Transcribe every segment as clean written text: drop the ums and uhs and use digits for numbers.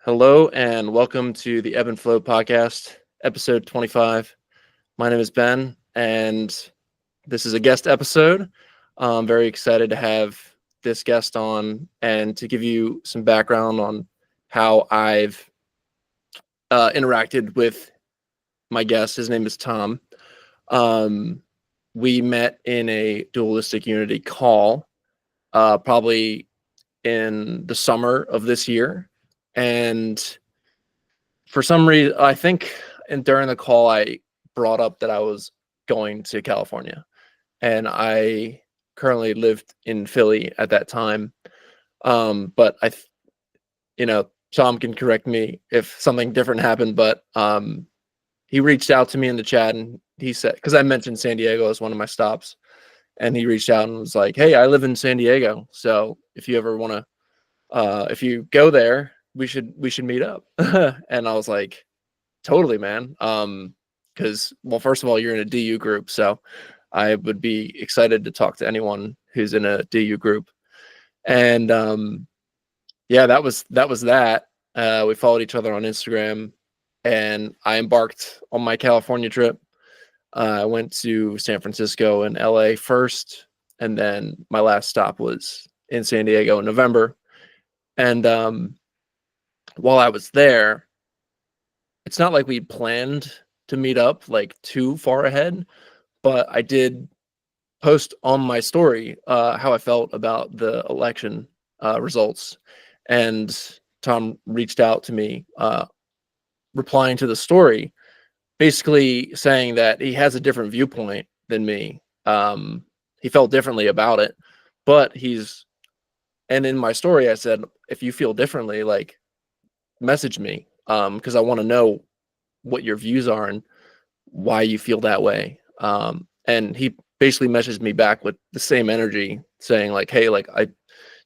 Hello and welcome to the Ebbenflow podcast, episode 25. My name is Ben, and this is a guest episode. I'm very excited to have this guest on and to give you some background on how I've interacted with my guest. His name is Tom. We met in a dualistic unity call, probably in the summer of this year. And for some reason, I think, and during the call, I brought up that I was going to California, and I currently lived in Philly at that time. But Tom can correct me if something different happened. But he reached out to me in the chat, and he said, because I mentioned San Diego as one of my stops, and he reached out and was like, "Hey, I live in San Diego, so if you ever want to, if you go there, we should meet up." And I was like, totally, man. Because, well, first of all, you're in a DU group, so I would be excited to talk to anyone who's in a DU group. And yeah, that was that. We followed each other on Instagram, and I embarked on my California trip. I went to San Francisco and LA first, and then my last stop was in San Diego in November. And while I was there, it's not like we planned to meet up like too far ahead, but I did post on my story how I felt about the election results. And Tom reached out to me, replying to the story, basically saying that he has a different viewpoint than me. He felt differently about it, but and in my story, I said, if you feel differently, like, message me, because I want to know what your views are and why you feel that way. And he basically messaged me back with the same energy, saying like, hey, like, I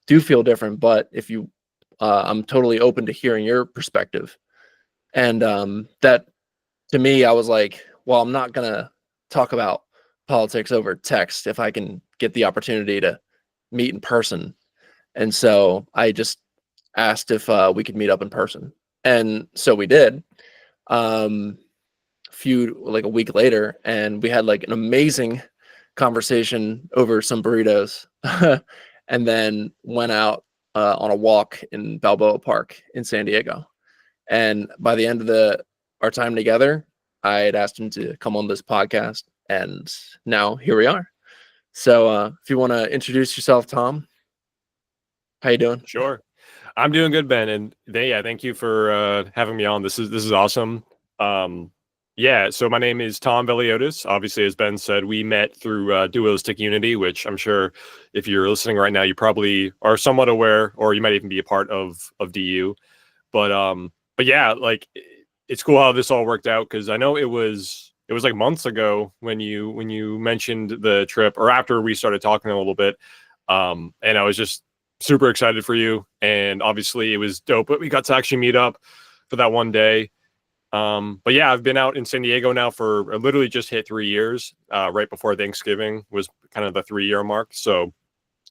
do feel different, but if you, I'm totally open to hearing your perspective. And that, to me, I was like, well, I'm not gonna talk about politics over text if I can get the opportunity to meet in person. And so I just asked if we could meet up in person, and so we did. Like a week later, and we had like an amazing conversation over some burritos, and then went out on a walk in Balboa Park in San Diego. And by the end of our time together, I had asked him to come on this podcast, and now here we are. So if you want to introduce yourself, Tom, how you doing? Sure. I'm doing good, Ben. And thank you for having me on. This is awesome. So my name is Tom Veliotis. Obviously, as Ben said, we met through Dualistic Unity, which I'm sure if you're listening right now, you probably are somewhat aware, or you might even be a part of DU. But yeah, like, it's cool how this all worked out, because I know it was like months ago when you mentioned the trip, or after we started talking a little bit. And I was just super excited for you, and obviously it was dope, but we got to actually meet up for that one day. But yeah, I've been out in San Diego now for literally just hit 3 years. Right before Thanksgiving was kind of the 3-year mark. So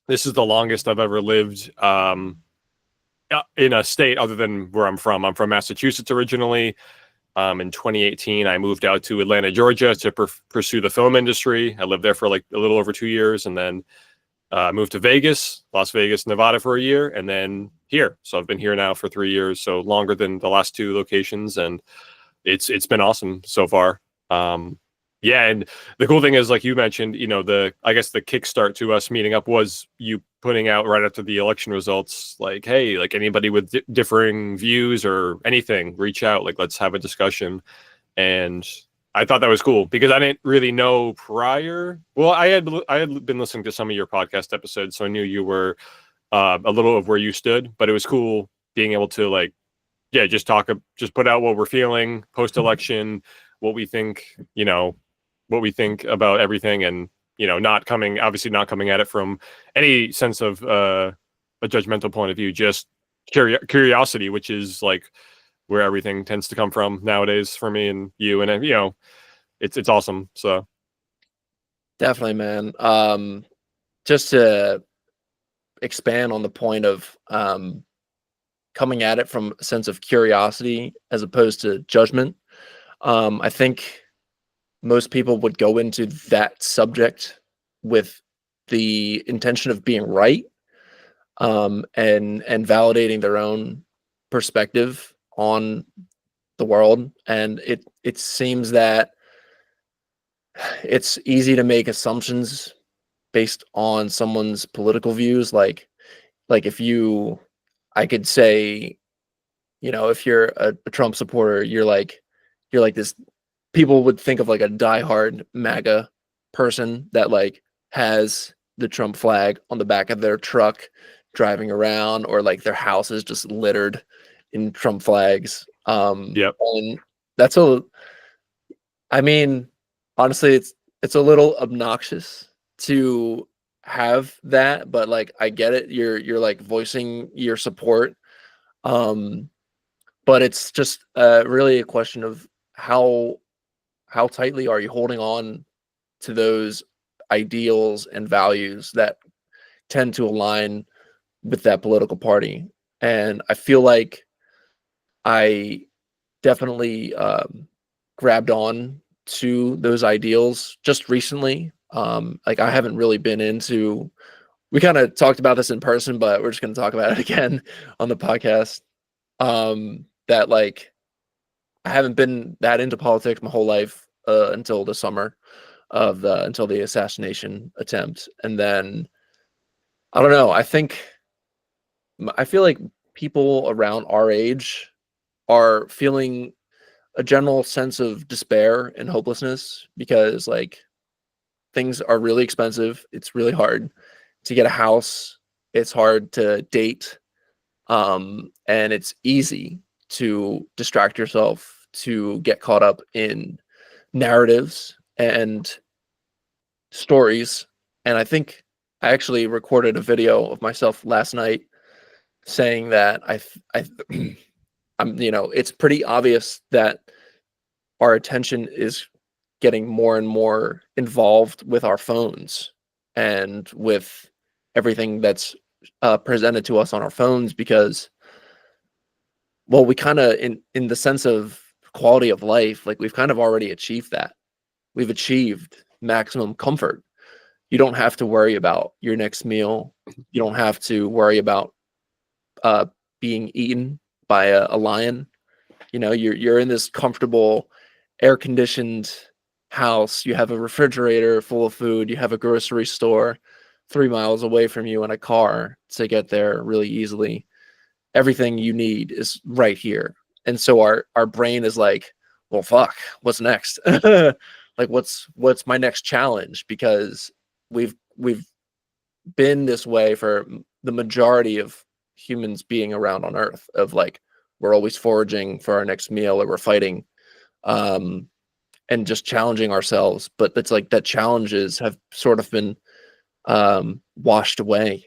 this is the longest I've ever lived in a state other than where I'm from. I'm from Massachusetts originally. In 2018, I moved out to Atlanta, Georgia to pursue the film industry. I lived there for like a little over 2 years, and then moved to Las Vegas, Nevada for a year, and then here. So I've been here now for 3 years, so longer than the last 2 locations, and it's been awesome so far. Yeah, and the cool thing is, like you mentioned, I guess the kickstart to us meeting up was you putting out right after the election results, like, hey, like, anybody with differing views or anything, reach out, like, let's have a discussion. And I thought that was cool because I didn't really know prior. Well, I had been listening to some of your podcast episodes, so I knew you were a little of where you stood. But it was cool being able to, like, yeah, just put out what we're feeling post election, what we think, what we think about everything, and not coming at it from any sense of a judgmental point of view, just curiosity, which is like where everything tends to come from nowadays for me and you, and it's awesome. So Definitely, man. Just to expand on the point of coming at it from a sense of curiosity as opposed to judgment. I think most people would go into that subject with the intention of being right, and validating their own perspective on the world. And it seems that it's easy to make assumptions based on someone's political views. Like if you, I could say, if you're a Trump supporter, you're like this. People would think of like a diehard MAGA person that like has the Trump flag on the back of their truck driving around, or like their house is just littered in Trump flags. Yep. And that's I mean, honestly, it's a little obnoxious to have that, but like I get it. You're like voicing your support. Um, but it's just really a question of how tightly are you holding on to those ideals and values that tend to align with that political party. And I feel like I definitely grabbed on to those ideals just recently. Like I haven't really been into. We kind of talked about this in person, but we're just going to talk about it again on the podcast. That like I haven't been that into politics my whole life until the summer until the assassination attempt, and then I don't know. I feel like people around our age are feeling a general sense of despair and hopelessness because like things are really expensive. It's really hard to get a house. It's hard to date. And it's easy to distract yourself, to get caught up in narratives and stories. And I think I actually recorded a video of myself last night saying that it's pretty obvious that our attention is getting more and more involved with our phones and with everything that's presented to us on our phones, because well, we kind of in the sense of quality of life, like we've kind of already achieved that. We've achieved maximum comfort. You don't have to worry about your next meal. You don't have to worry about uh, being eaten by a lion. You're in this comfortable, air conditioned house. You have a refrigerator full of food. You have a grocery store 3 miles away from you, and a car to get there really easily. Everything you need is right here. And so our brain is like, well, fuck, what's next? Like what's my next challenge? Because we've been this way for the majority of humans being around on Earth, of like we're always foraging for our next meal, or we're fighting and just challenging ourselves. But it's like that challenges have sort of been washed away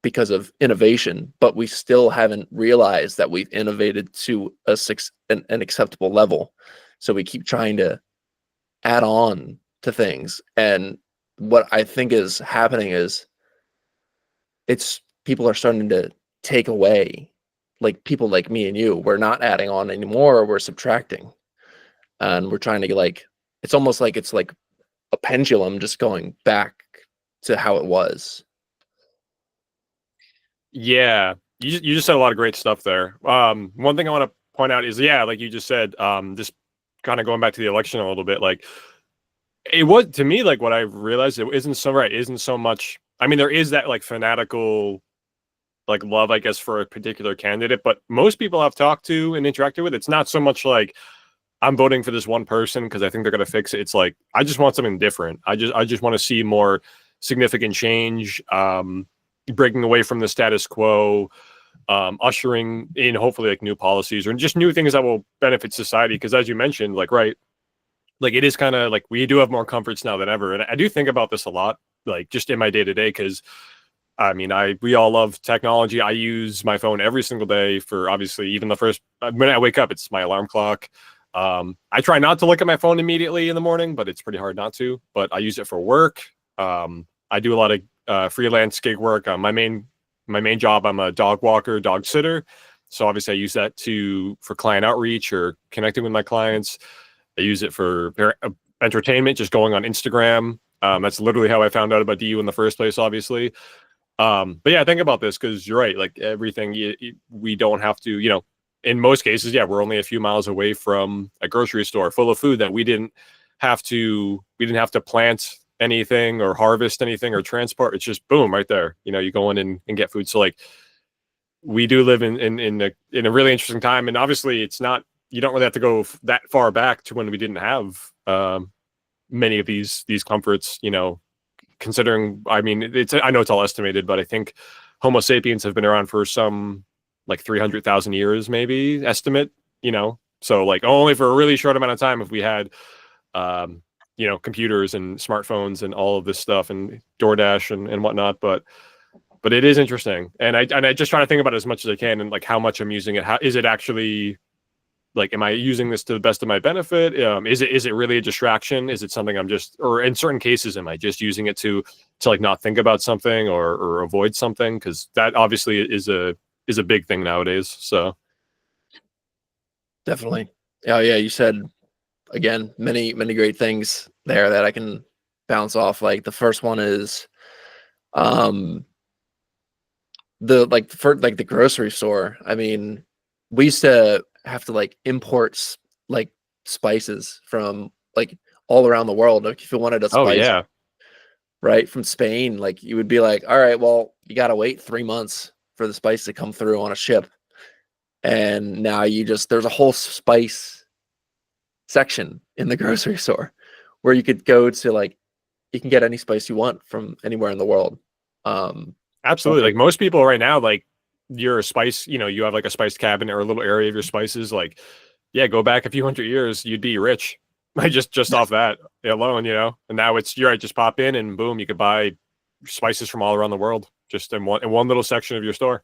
because of innovation, but we still haven't realized that we've innovated to an acceptable level. So we keep trying to add on to things. And what I think is happening is it's people are starting to take away, like people like me and you. We're not adding on anymore, we're subtracting. And we're trying to it's almost like it's like a pendulum just going back to how it was. Yeah, you just said a lot of great stuff there. One thing I want to point out is, yeah, like you just said, just kind of going back to the election a little bit, like it was to me, like what I realized, it isn't so much. I mean, there is that like fanatical like love, I guess, for a particular candidate, but most people I've talked to and interacted with, it's not so much like I'm voting for this one person because I think they're going to fix it. It's like I just want something different. I just want to see more significant change, breaking away from the status quo, ushering in hopefully like new policies or just new things that will benefit society. Because as you mentioned, like like it is kind of like we do have more comforts now than ever, and I do think about this a lot, like just in my day to day, because I mean, we all love technology. I use my phone every single day for obviously even the first when I wake up, it's my alarm clock. I try not to look at my phone immediately in the morning, but it's pretty hard not to. But I use it for work. I do a lot of freelance gig work. My main my main job, I'm a dog walker, dog sitter. So obviously I use that for client outreach or connecting with my clients. I use it for entertainment, just going on Instagram. That's literally how I found out about DU in the first place, obviously. But yeah, think about this, because you're right. Like everything, we don't have to, in most cases, yeah, we're only a few miles away from a grocery store full of food that we didn't have to plant anything or harvest anything or transport. It's just boom right there. You go in and get food. So like, we do live in a really interesting time, and obviously it's not, you don't really have to go that far back to when we didn't have many of these comforts, considering, I mean, I know it's all estimated, but I think Homo sapiens have been around for some like 300,000 years, maybe estimate, so like only for a really short amount of time, if we had, computers and smartphones and all of this stuff and DoorDash and whatnot. But it is interesting. And I just try to think about it as much as I can, and like how much I'm using it. How is it actually, like, am I using this to the best of my benefit? Is it really a distraction? Is it something I'm just, or in certain cases, am I just using it to like not think about something or avoid something? Because that obviously is a big thing nowadays. So Definitely. Oh yeah, you said again many great things there that I can bounce off. Like the first one is the grocery store. I mean, we used to have to like import like spices from like all around the world. Like if you wanted a oh spice, yeah, right, from Spain, like you would be like, all right, well, you gotta wait 3 months for the spice to come through on a ship. And now there's a whole spice section in the grocery store where you could go to, like, you can get any spice you want from anywhere in the world. absolutely. Like most people right now, like you're a spice, you have like a spice cabinet or a little area of your spices. Like, yeah, go back a few hundred years, you'd be rich. Like just off that alone, And now you're right, just pop in and boom, you could buy spices from all around the world just in one little section of your store.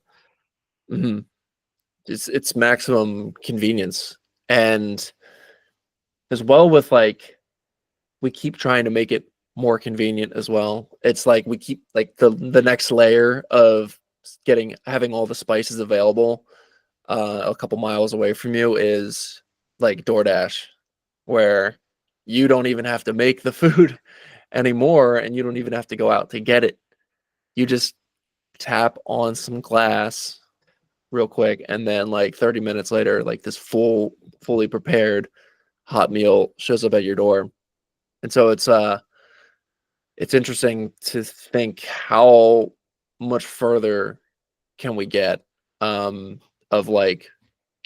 Mm-hmm. It's maximum convenience. And as well with like, we keep trying to make it more convenient as well. It's like we keep like the next layer of having all the spices available a couple miles away from you is like DoorDash, where you don't even have to make the food anymore, and you don't even have to go out to get it. You just tap on some glass real quick, and then like 30 minutes later, like this fully prepared hot meal shows up at your door. And so it's interesting to think how much further can we get of like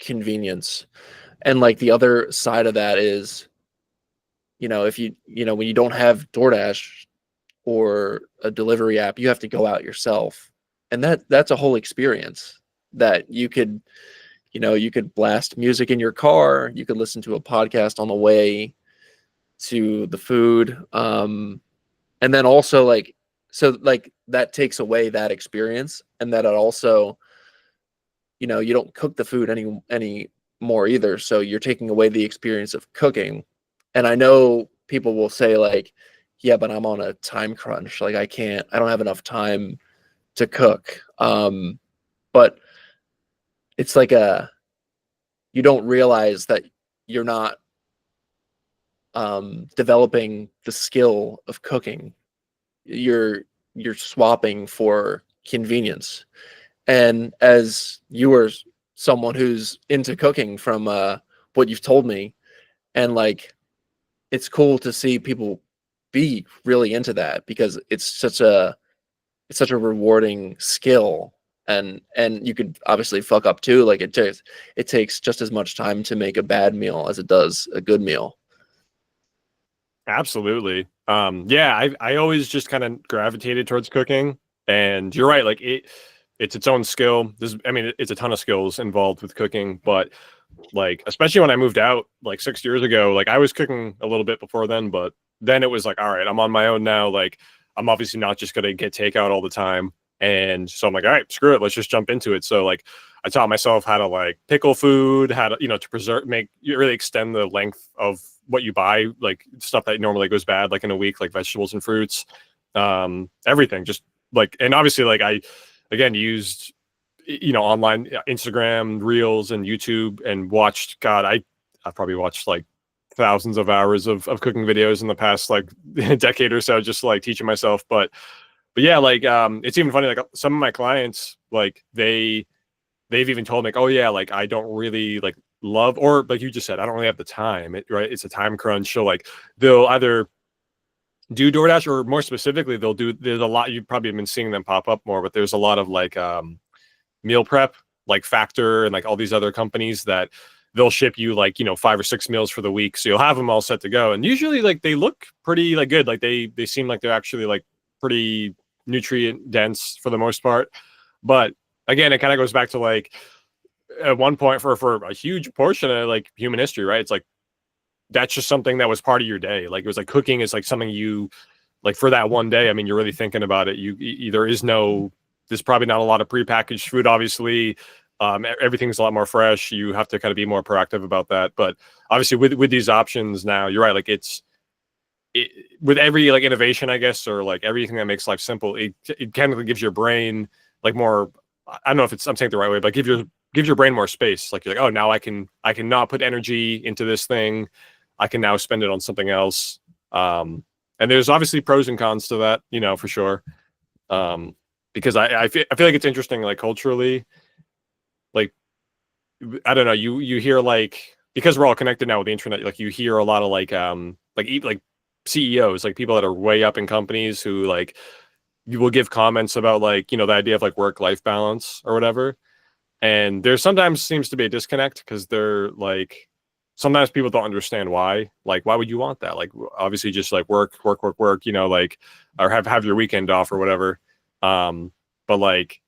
convenience. And like the other side of that is, if when you don't have DoorDash or a delivery app, you have to go out yourself. And that's a whole experience that you could blast music in your car, you could listen to a podcast on the way to the food. And then also like, so like that takes away that experience, and that it also, you don't cook the food any more either. So you're taking away the experience of cooking. And I know people will say like, yeah, but I'm on a time crunch. Like I don't have enough time to cook. But it's like you don't realize that you're not developing the skill of cooking. You're swapping for convenience. And as you are someone who's into cooking from what you've told me, and like it's cool to see people be really into that, because it's such a rewarding skill. And you could obviously fuck up too. Like it takes just as much time to make a bad meal as it does a good meal. Absolutely. Yeah, I always just kind of gravitated towards cooking, and you're right. Like it's its own skill. It's a ton of skills involved with cooking, but like, especially when I moved out like 6 years ago, like I was cooking a little bit before then, but then it was like, all right, I'm on my own now. Like I'm obviously not just going to get takeout all the time. And so I'm like, all right, screw it. Let's just jump into it. So like I taught myself how to like pickle food, how to, to preserve, you really extend the length of what you buy, like stuff that normally goes bad, like in a week, like vegetables and fruits, everything, just like, and obviously like again, used, online Instagram Reels and YouTube, and watched, God, I probably watched like thousands of hours of cooking videos in the past like decade or so, just like teaching myself. But yeah, like it's even funny, like some of my clients, like they've even told me like, oh yeah, like I don't really like love, or like you just said, I don't really have the time, right? It's a time crunch. So like they'll either do DoorDash, or more specifically, there's a lot, you've probably been seeing them pop up more, but there's a lot of like meal prep, like Factor and like all these other companies that they'll ship you like, 5 or 6 meals for the week. So you'll have them all set to go. And usually like they look pretty like good. Like they seem like they're actually like pretty nutrient dense for the most part. But again, it kind of goes back to like at one point for a huge portion of like human history, right? It's like that's just something that was part of your day. Like it was like cooking is like something you like for that one day. I mean, you're really thinking about it. There's probably not a lot of prepackaged food, obviously. Everything's a lot more fresh. You have to kind of be more proactive about that. But obviously with these options now, you're right. Like with every like innovation, I guess, or like everything that makes life simple, it kind of gives your brain like more, I don't know if I'm saying it the right way, but gives your brain more space. Like you're like, oh, now I can not put energy into this thing. I can now spend it on something else. And there's obviously pros and cons to that, for sure. Because I feel like it's interesting, like culturally, like, I don't know, you hear like, because we're all connected now with the internet, like you hear a lot of like CEOs, like people that are way up in companies who like, you will give comments about like, the idea of like work-life balance or whatever. And there sometimes seems to be a disconnect because they're like, sometimes people don't understand why. Like, why would you want that? Like, obviously, just like work, like, or have your weekend off or whatever. But like,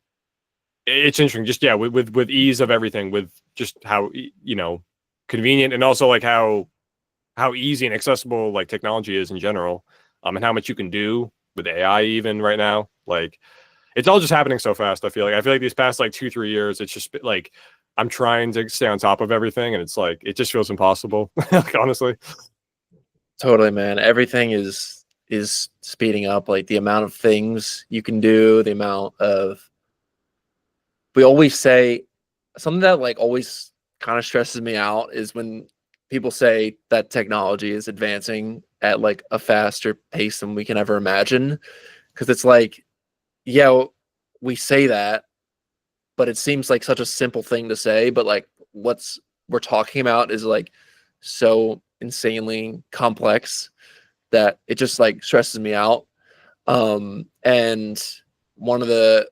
it's interesting. Just yeah, with ease of everything, with just how convenient, and also like how easy and accessible like technology is in general, and how much you can do with AI even right now. Like, it's all just happening so fast. I feel like these past like 2-3 years, it's just like I'm trying to stay on top of everything, and it's like it just feels impossible. Like, honestly. Totally, man. Everything is speeding up. Like the amount of things you can do, the amount of we always say something that like always kind of stresses me out is when people say that technology is advancing at like a faster pace than we can ever imagine. Because it's like, yeah, we say that, but it seems like such a simple thing to say. But like what's we're talking about is like so insanely complex that it just like stresses me out. And one of the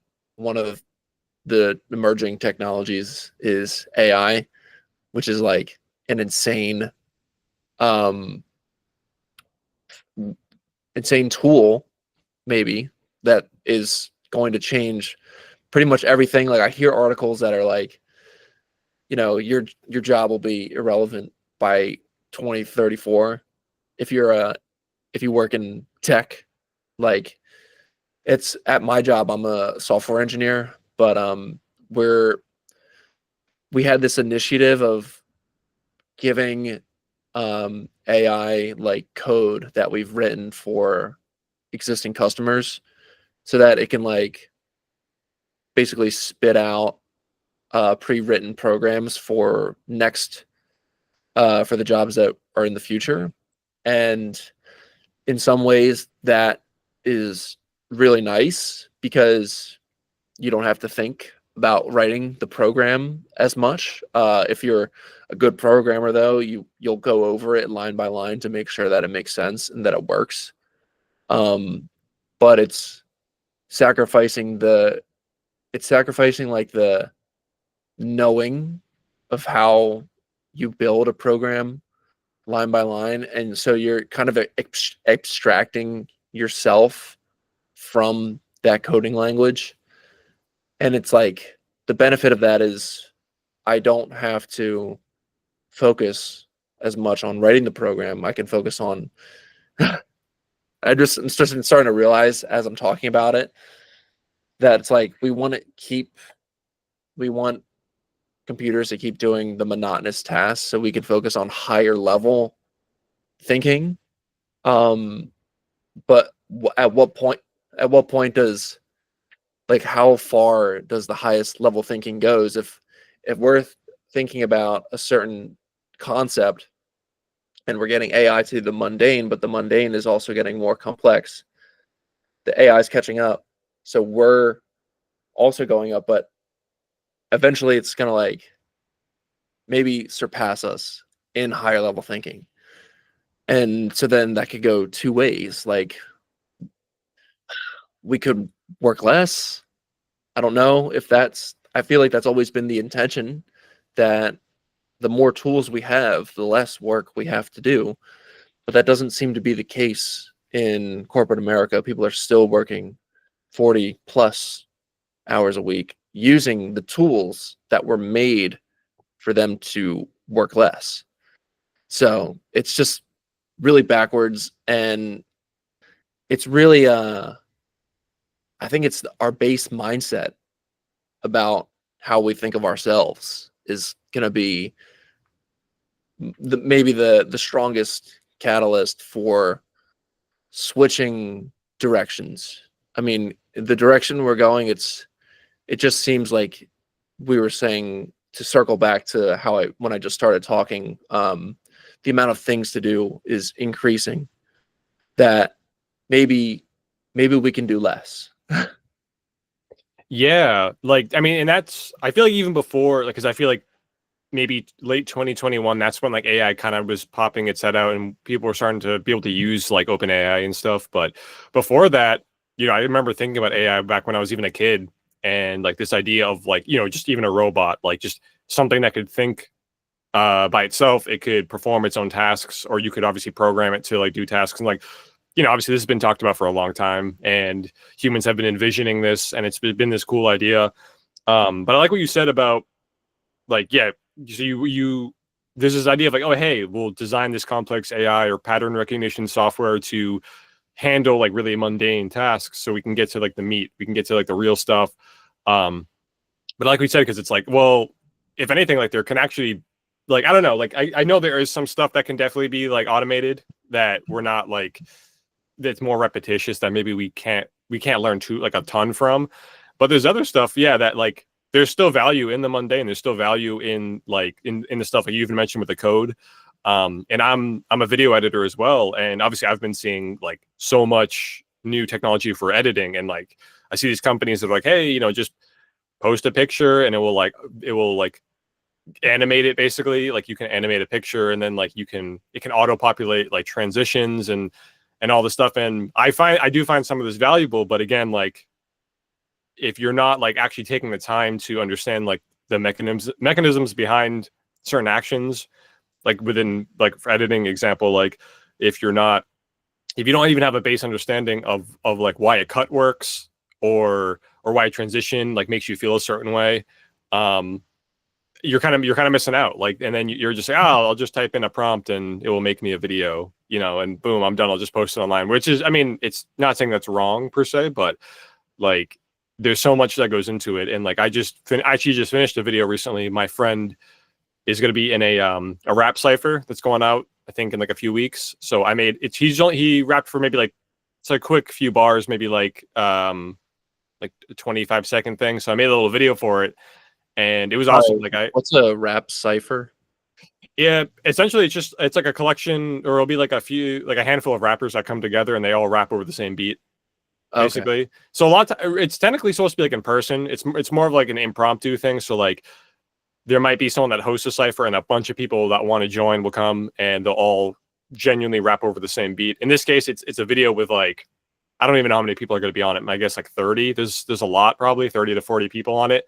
emerging technologies is AI, which is like an um insane tool maybe that is going to change pretty much everything. Like I hear articles that are like, your job will be irrelevant by 2034 if you work in tech. Like it's at my job, I'm a software engineer, but we had this initiative of giving AI like code that we've written for existing customers so that it can like basically spit out pre-written programs for the jobs that are in the future. And in some ways that is really nice because you don't have to think about writing the program as much. If you're a good programmer, though, you'll go over it line by line to make sure that it makes sense and that it works. But it's sacrificing like the knowing of how you build a program line by line, and so you're kind of abstracting yourself from that coding language. And it's like the benefit of that is I don't have to focus as much on writing the program. I can focus on I'm starting to realize as I'm talking about it that it's like we want computers to keep doing the monotonous tasks so we can focus on higher level thinking. But at what point does like how far does the highest level thinking goes? If we're thinking about a certain concept and we're getting AI to the mundane, but the mundane is also getting more complex, the AI is catching up. So we're also going up, but eventually it's gonna like maybe surpass us in higher level thinking. And so then that could go two ways. Like we could work less. I don't know if that's, I feel like that's always been the intention, that the more tools we have, the less work we have to do. But that doesn't seem to be the case in corporate America. People are still working 40 plus hours a week using the tools that were made for them to work less. So it's just really backwards. And it's really, I think it's our base mindset about how we think of ourselves is going to be maybe the strongest catalyst for switching directions. I mean, the direction we're going, it just seems like we were saying, to circle back to how when I just started talking, the amount of things to do is increasing, that maybe we can do less. Yeah, like I mean, and that's I feel like even before, like, because I feel like maybe late 2021, that's when like AI kind of was popping its head out and people were starting to be able to use like open AI and stuff. But before that, I remember thinking about AI back when I was even a kid, and like this idea of like, just even a robot, like just something that could think by itself. It could perform its own tasks, or you could obviously program it to like do tasks. And like, obviously this has been talked about for a long time, and humans have been envisioning this, and it's been this cool idea. But I like what you said about like, yeah, so you there's this idea of like, oh, hey, we'll design this complex AI or pattern recognition software to handle like really mundane tasks, so we can get to like the meat, we can get to like the real stuff. But like we said, because it's like, well, if anything, like there can actually, like, I don't know, like I know there is some stuff that can definitely be like automated, that we're not like, that's more repetitious, that maybe we can't learn too like a ton from. But there's other stuff, yeah, that like there's still value in the mundane. There's still value in like in the stuff that you even mentioned with the code. And I'm a video editor as well, and obviously I've been seeing like so much new technology for editing, and like I see these companies that are like, hey, just post a picture and it will like animate it. Basically, like you can animate a picture, and then like it can auto populate like transitions and all this stuff. And I do find some of this valuable, but again, like if you're not like actually taking the time to understand like the mechanisms behind certain actions, like within, like for editing example, like if you don't even have a base understanding of like why a cut works, or why a transition like makes you feel a certain way, you're kind of missing out. Like, and then you're just like, oh, I'll just type in a prompt and it will make me a video, and boom, I'm done. I'll just post it online, which is, I mean, it's not saying that's wrong per se, but like there's so much that goes into it. And like I actually just finished a video recently. My friend is going to be in a rap cipher that's going out, I think, in like a few weeks. So I made it. He rapped for maybe like, it's a quick few bars, maybe like a 25-second thing. So I made a little video for it, and it was awesome. What's a rap cipher? Yeah, essentially it's like a collection, or it'll be like a handful of rappers that come together and they all rap over the same beat, basically. Okay. So it's technically supposed to be like in person. It's more of like an impromptu thing. So like there might be someone that hosts a cipher, and a bunch of people that want to join will come, and they'll all genuinely rap over the same beat. In this case, it's a video with like, I don't even know how many people are going to be on it. I guess like 30. There's a lot, probably 30 to 40 people on it.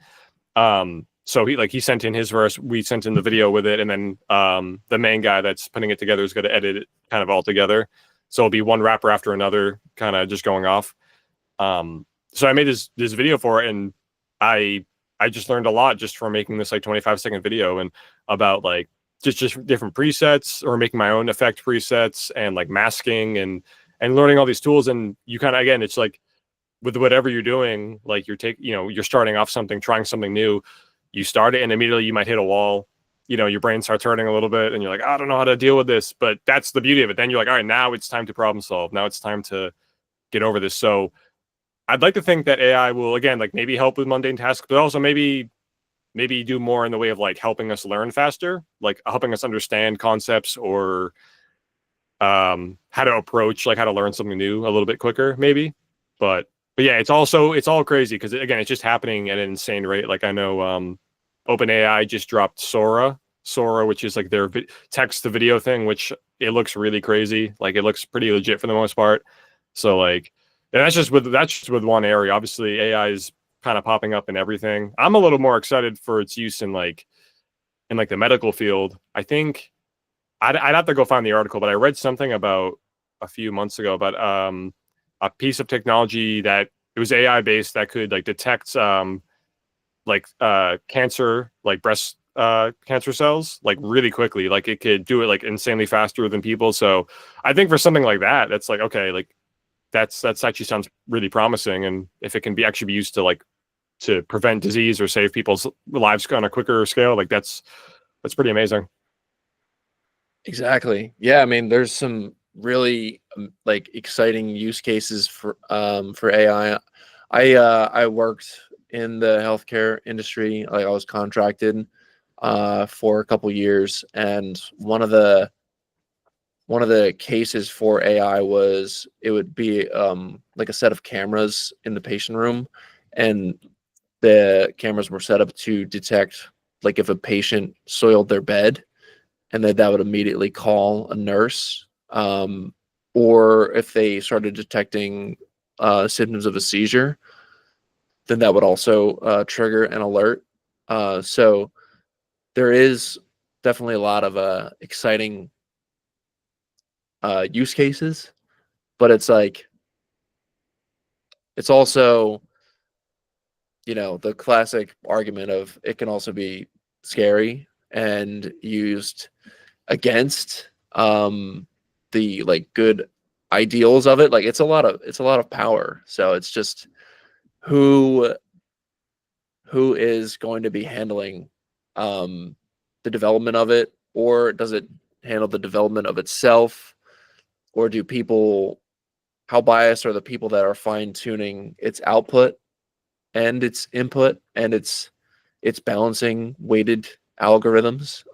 So he sent in his verse, we sent in the video with it, and then the main guy that's putting it together is going to edit it kind of all together. So it'll be one rapper after another, kind of just going off. So I made this video for it, and I just learned a lot just from making this like 25-second video, and about like just different presets, or making my own effect presets, and like masking and learning all these tools. And you kind of, again, it's like with whatever you're doing, like you're starting off something, trying something new. You start it and immediately you might hit a wall, your brain starts hurting a little bit, and you're like, I don't know how to deal with this. But that's the beauty of it. Then you're like, all right, now it's time to problem solve. Now it's time to get over this. So I'd like to think that AI will, again, like maybe help with mundane tasks, but also maybe do more in the way of like helping us learn faster, like helping us understand concepts, or how to approach, like how to learn something new a little bit quicker, maybe. But yeah, it's all crazy because again, it's just happening at an insane rate. Like I know OpenAI just dropped Sora, which is like their text to video thing, which it looks really crazy. Like it looks pretty legit for the most part. So like, and that's just with one area. Obviously, AI is kind of popping up in everything. I'm a little more excited for its use in like the medical field. I think I'd have to go find the article, but I read something about a few months ago about a piece of technology that it was AI based that could like detect cancer, like breast cancer cells, like really quickly. Like it could do it like insanely faster than people. So I think for something like that, that's like okay, like that's actually sounds really promising. And if it can be actually be used to prevent disease or save people's lives on a quicker scale, like that's pretty amazing. Exactly. Yeah, I mean, there's some really like exciting use cases for AI. I worked in the healthcare industry. Like I was contracted for a couple years, and one of the cases for AI was it would be like a set of cameras in the patient room, and the cameras were set up to detect like if a patient soiled their bed, and then that would immediately call a nurse. Or if they started detecting symptoms of a seizure, then that would also trigger an alert. So there is definitely a lot of exciting use cases, but it's like it's also, you know, the classic argument of it can also be scary and used against the like good ideals of it. Like it's a lot of power. So it's just who who is going to be handling the development of it, or does it handle the development of itself, or do people, how biased are the people that are fine tuning its output and its input and its balancing weighted algorithms.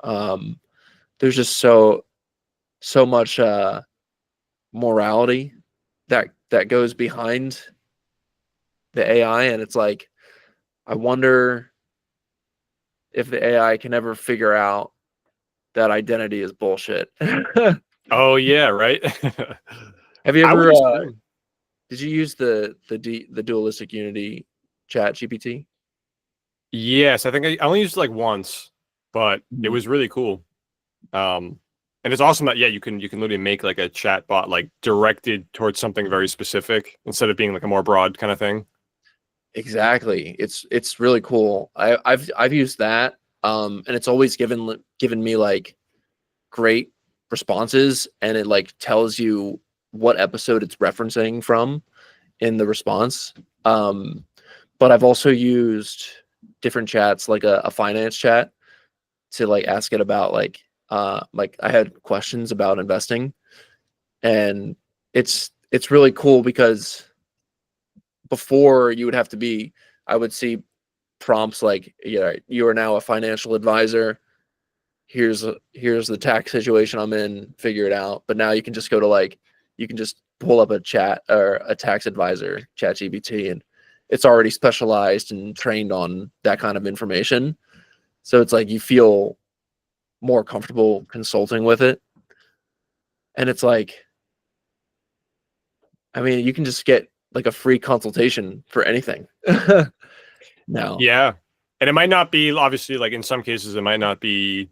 There's just so much morality that goes behind the AI, and it's like I wonder if the AI can ever figure out that identity is bullshit. Have Oh yeah, right. you I would ever disagree. did you use the dualistic unity chat GPT? Yes, I think I only used it like once, but it Mhm. was really cool. Um, and it's awesome that yeah, you can literally make like a chat bot like directed towards something very specific instead of being like a more broad kind of thing. Exactly. It's really cool. I've used that, and it's always given me like great responses, and it like tells you what episode it's referencing from in the response. Um, but I've also used different chats, like a finance chat, to like ask it about like I had questions about investing, and it's really cool because before you would have to be, I would see prompts like, yeah, you are now a financial advisor, here's the tax situation I'm in, figure it out. But now you can just go to like, you can just pull up a chat or a tax advisor chat gpt, and it's already specialized and trained on that kind of information. So it's like you feel more comfortable consulting with it, and it's like, I mean, you can just get like a free consultation for anything now. Yeah. And it might not be obviously like in some cases it might not be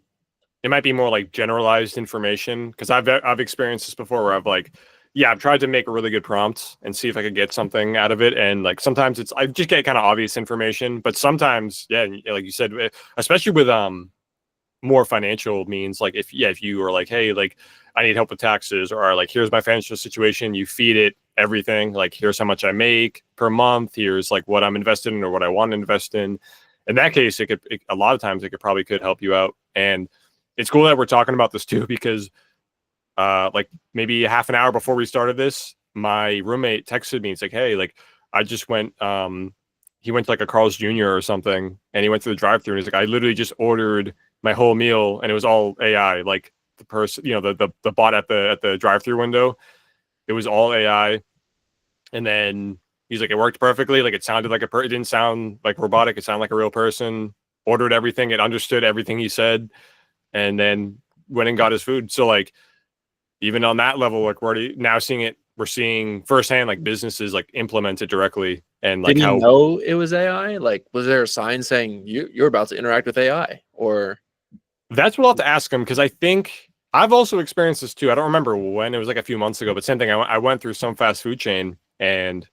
it might be more like generalized information because I've experienced this before where I've like yeah, I've tried to make a really good prompt and see if I could get something out of it. And like sometimes it's I just get kind of obvious information, but sometimes, yeah, like you said, especially with more financial means, like if you are like, hey, like I need help with taxes, or like here's my financial situation, you feed it everything, like here's how much I make per month, here's like what I'm invested in or what I want to invest in that case a lot of times it could help you out. And it's cool that we're talking about this too because like maybe half an hour before we started this, my roommate texted me. It's like, hey, like I just went. He went to like a Carl's Jr. or something, and he went to the drive-thru, and he's like, I literally just ordered my whole meal, and it was all AI. Like the person, the bot at the drive-thru window, it was all AI. And then he's like, it worked perfectly. Like it sounded like it didn't sound like robotic. It sounded like a real person. Ordered everything. It understood everything he said, and then went and got his food. So like, even on that level, like we're already now seeing it. We're seeing firsthand like businesses like implement it directly, and like Did he how know it was AI? Like, was there a sign saying you're about to interact with AI? Or that's what I'll have to ask him, because I think I've also experienced this too. I don't remember when, it was like a few months ago, but same thing. I went through some fast food chain, and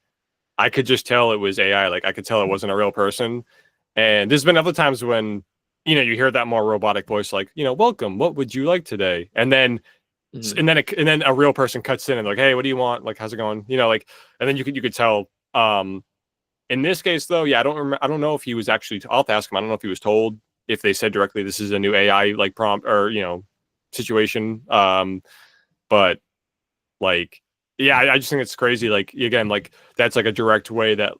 I could just tell it was AI. Like I could tell it wasn't a real person. And there's been other times when, you hear that more robotic voice, like, welcome, what would you like today? And then, Mhm. and then a real person cuts in and like, hey, what do you want? Like, how's it going? Like, and then you could tell, in this case though, yeah, I don't know if he was actually, I'll have to ask him. I don't know if he was told, if they said directly, this is a new AI like prompt or, situation. But like, yeah, I just think it's crazy. Like, again, like that's like a direct way that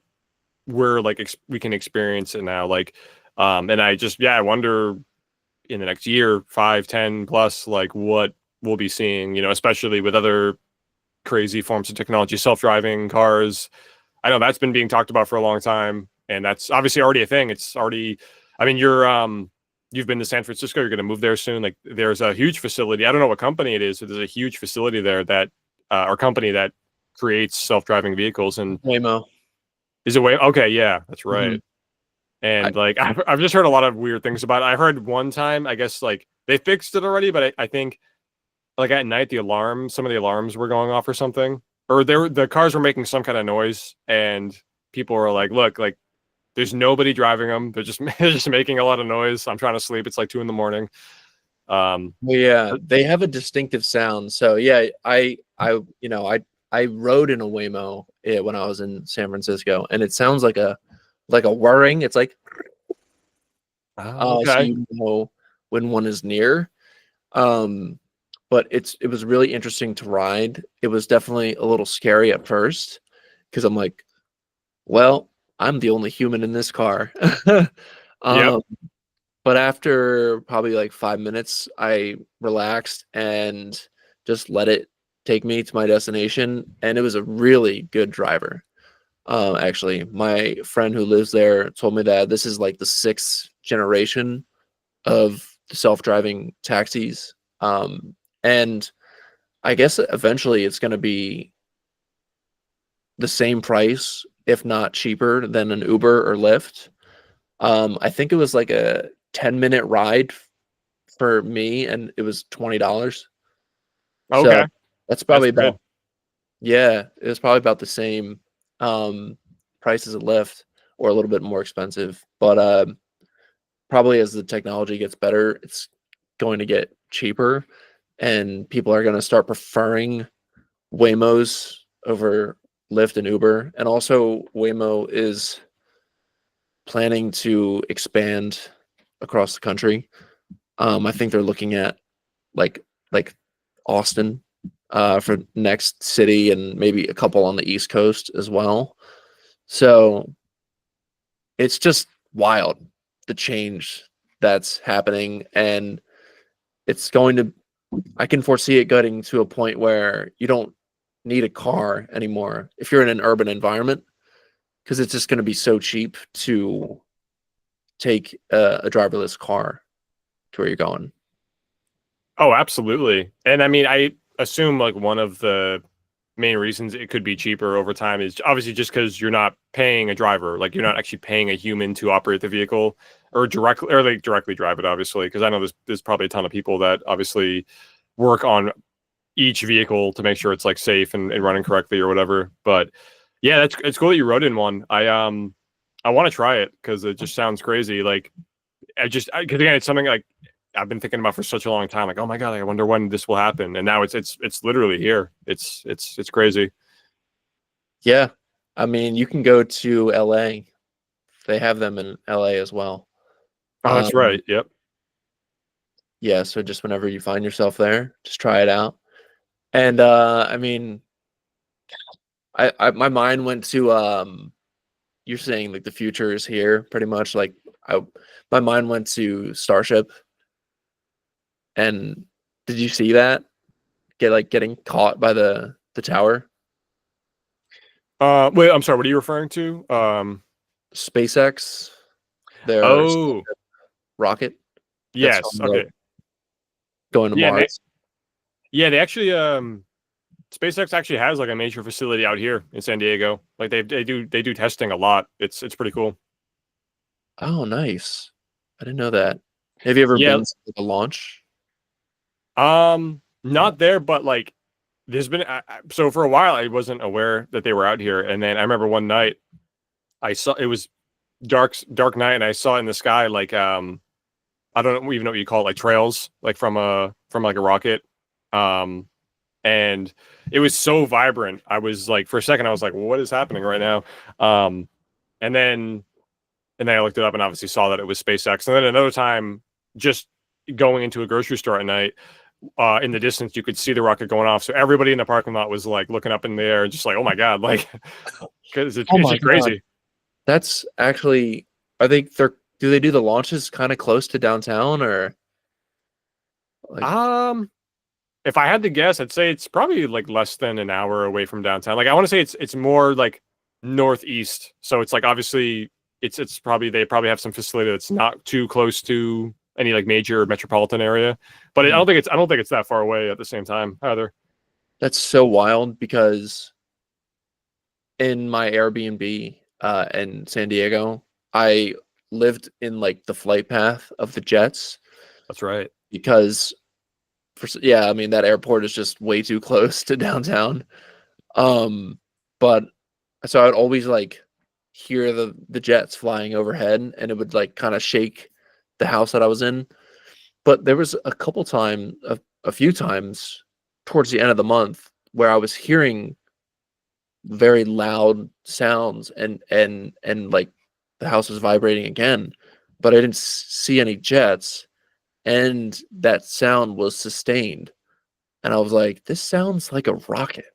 we're like we can experience it now. Like, and I wonder in the next year, 5, 10 plus, like what we'll be seeing, especially with other crazy forms of technology, self-driving cars. I know that's been being talked about for a long time, and that's obviously already a thing. It's already, I mean, you've been to San Francisco, you're going to move there soon. Like there's a huge facility. I don't know what company it is, but there's a huge facility there that, or company that creates self-driving vehicles. And Waymo. is it way? Okay. Yeah, that's Mhm. right. I, And like, I've just heard a lot of weird things about it. I heard one time, I guess like they fixed it already, but I think like at night, some of the alarms were going off or something, or the cars were making some kind of noise, and people were like, look, like there's nobody driving them. They're just they're just making a lot of noise. I'm trying to sleep. It's like 2 a.m. well, yeah, they have a distinctive sound. So yeah, I rode in a Waymo when I was in San Francisco, and it sounds like a whirring. It's like so Okay. you know when one is near. Um, but it was really interesting to ride. It was definitely a little scary at first because I'm like, well, I'm the only human in this car. Yep. um, but after probably like 5 minutes, I relaxed and just let it take me to my destination, and it was a really good driver. Actually, my friend who lives there told me that this is like the sixth generation of self-driving taxis. And I guess eventually it's going to be the same price, if not cheaper, than an Uber or Lyft. I think it was like a 10-minute ride for me, and it was $20. So Okay. that's That's probably good. about, yeah, it was probably about the same um, price as a Lyft, or a little bit more expensive. But probably as the technology gets better, it's going to get cheaper, and people are going to start preferring Waymos over Lyft and Uber. And also, Waymo is planning to expand across the country. I think they're looking at like like Austin for next city, and maybe a couple on the East Coast as well. So it's just wild, the change that's happening, and it's going to, I can foresee it getting to a point where you don't need a car anymore if you're in an urban environment, because it's just going to be so cheap to take a driverless car to where you're going. Oh, absolutely. And I mean, I assume like one of the main reasons it could be cheaper over time is obviously just because you're not paying a driver, like you're not actually paying a human to operate the vehicle or directly drive it, obviously. Because I know there's probably a ton of people that obviously work on each vehicle to make sure it's like safe and running correctly or whatever. But yeah, it's cool that you rode in one. I want to try it because it just sounds crazy. Like because again, it's something like I've been thinking about for such a long time. Like, oh my god, I wonder when this will happen. And now it's literally here. It's crazy. Yeah. I mean, you can go to LA. They have them in LA as well. Oh, that's Um, right. Yep. yeah, so just whenever you find yourself there, just try it out. And I mean, I my mind went to you're saying like the future is here pretty much like I my mind went to Starship. And did you see that getting caught by the tower? Wait, I'm sorry. What are you referring to? SpaceX, their Oh, rocket that's yes. on Okay. going to Yeah, Mars. they actually SpaceX actually has like a major facility out here in San Diego. Like they do testing a lot. It's pretty cool. Oh, nice. I didn't know that. Have you ever Yeah. been to the launch? Not there, but like there's been so for a while I wasn't aware that they were out here, and then I remember one night I saw it was dark night, and I saw in the sky like I don't even know what you call it, like trails like from like a rocket. Um, and it was so vibrant. I was like, for a second, I was like, what is happening right now? Um, and then I looked it up and obviously saw that it was SpaceX. And then another time, just going into a grocery store at night, in the distance, you could see the rocket going off. So everybody in the parking lot was like looking up in the air and just like, oh my God, like, because Oh it's my just God. crazy. That's actually, I think do they do the launches kind of close to downtown or like, Um, if I had to guess, I'd say it's probably like less than an hour away from downtown. Like I want to say it's more like northeast. So it's like obviously it's probably they probably have some facility that's not too close to any like major metropolitan area. But Mhm. I don't think it's that far away at the same time either. That's so wild because in my Airbnb in San Diego, I lived in like the flight path of the jets That's right. because yeah, I mean that airport is just way too close to downtown. But so I would always like hear the jets flying overhead and it would like kind of shake the house that I was in. But there was a few times towards the end of the month where I was hearing very loud sounds and like the house was vibrating again, but I didn't see any jets and that sound was sustained. And I was like, this sounds like a rocket.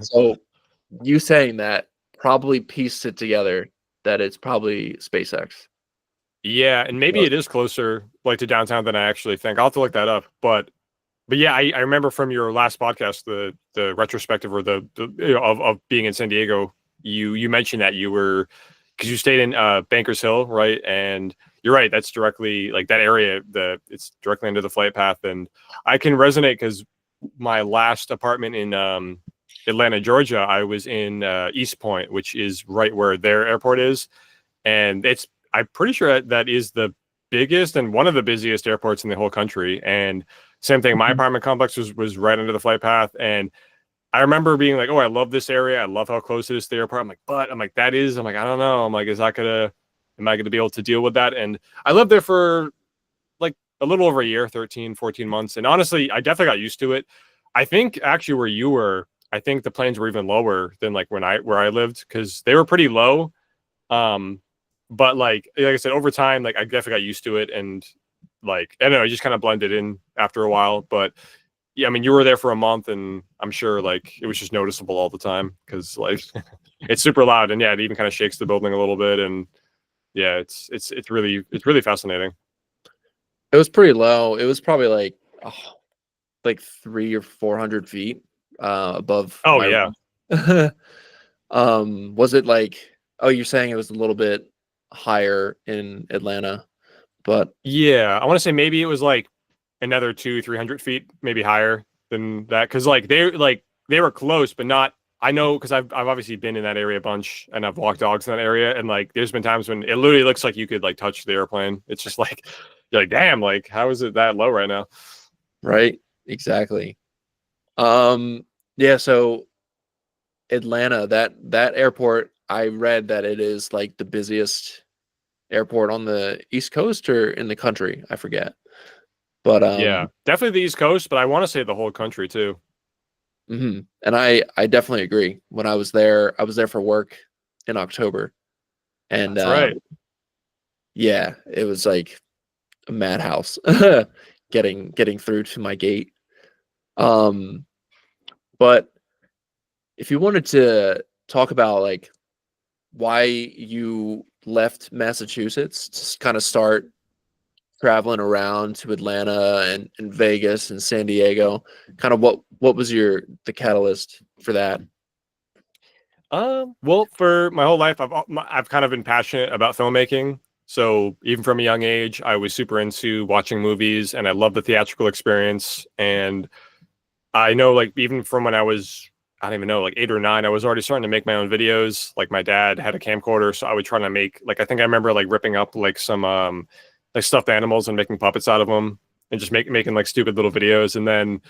So you saying that probably pieced it together that it's probably SpaceX. Yeah, and maybe But it is closer like to downtown than I actually think. I'll have to look that up. But yeah, I remember from your last podcast, the retrospective or the you know, of being in San Diego, you mentioned that you were because you stayed in Bankers Hill, right? And you're right, that's directly like that area, it's directly under the flight path. And I can resonate because my last apartment in Atlanta, Georgia, I was in East Point, which is right where their airport is. And I'm pretty sure that is the biggest and one of the busiest airports in the whole country. And same thing, my Mhm. apartment complex was right under the flight path. And I remember being like, oh, I love this area. I love how close it is to the airport. I'm like, I don't know. I'm like, am I gonna be able to deal with that? And I lived there for like a little over a year, 13, 14 months. And honestly, I definitely got used to it. I think actually where you were, I think the planes were even lower than like where I lived because they were pretty low. Um, but like I said, over time, like I definitely got used to it, and like I don't know, I just kind of blended in after a while. But yeah, I mean, you were there for a month, and I'm sure like it was just noticeable all the time because like it's super loud, and yeah, it even kind of shakes the building a little bit, and yeah, it's really fascinating. It was pretty low. It was probably like 300 or 400 feet above Oh my yeah, room. Was it like, oh, you're saying it was a little bit higher in Atlanta, but yeah. I want to say maybe it was like another 200, 300 feet, maybe higher than that, because they were close, but not. I know because I've obviously been in that area a bunch, and I've walked dogs in that area, and like there's been times when it literally looks like you could like touch the airplane. It's just like you're like, damn, like how is it that low right now? right, exactly. Um, yeah, so Atlanta, that airport, I read that it is like the busiest airport on the East Coast or in the country, I forget. But Yeah, definitely the East Coast, but I want to say the whole country too. and I definitely agree. When I was there for work in October, and That's right. yeah, it was like a madhouse getting through to my gate. Um, but if you wanted to talk about like why you left Massachusetts to kind of start traveling around to Atlanta and Vegas and San Diego, kind of what was the catalyst for that? Well, for my whole life, I've kind of been passionate about filmmaking. So even from a young age, I was super into watching movies, and I love the theatrical experience. And I know, like, even from when I was, I don't even know, like 8 or 9, I was already starting to make my own videos. Like my dad had a camcorder, so I would try to make, like, I think I remember like ripping up like some like stuffed animals and making puppets out of them, and just making like stupid little videos. And then